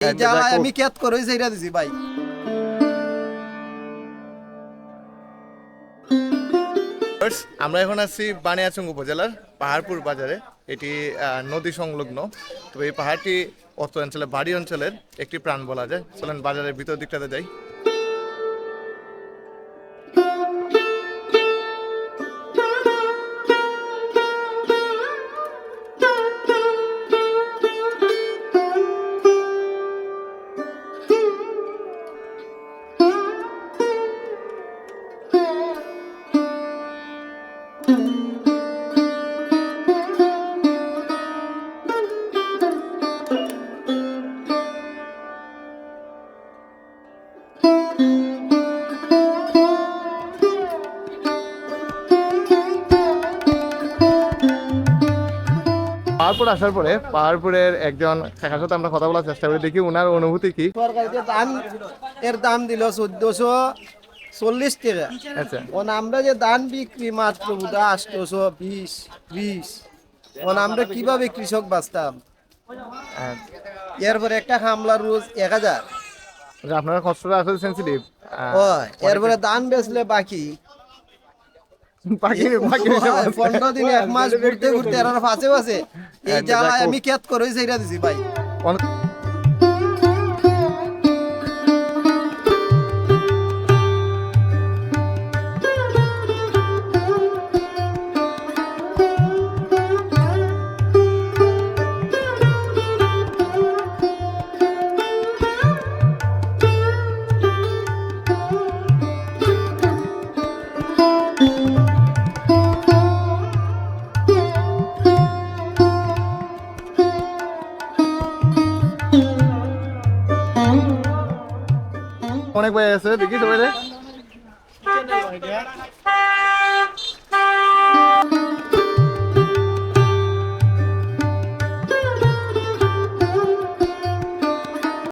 এই জ্বালায় আমি কেত করে সেইটা দিছি ভাই। আমরা এখন আছি বানিয়াচং উপজেলার পাহাড়পুর বাজারে। এটি নদী সংলগ্ন। তবে এই পাহাড়টি অত্র অঞ্চলে বাড়ি অঞ্চলের একটি প্রাণ বলা যায়। চলেন বাজারের ভিতর দিকটাতে যাই। পাহাড়পুর আসার পরে পাহাড়পুরের একজন কাকার সাথে আমরা কথা বলার চেষ্টা করি, দেখি ওনার অনুভূতি কি। সরকারিতে এর দাম দিল 1440 টাকা। আচ্ছা, আমরা যে ধান বিক্রি মাত্র 820 আমরা কিভাবে কৃষক বাঁচতাম? এরপরে একটা হামলা রোজ 1000। আপনারা কষ্টটা আসলে সেন্সিটিভ। এরপরে ধান বেচলে বাকি 15 দিন 1 মাস ঘুরতে ঘুরতে আর ফাঁসে ফাঁসে এই জ্বালায় আমি কেত করে সেইটা দিছি ভাই। অনেক ভাই আছে, দেখি সবাই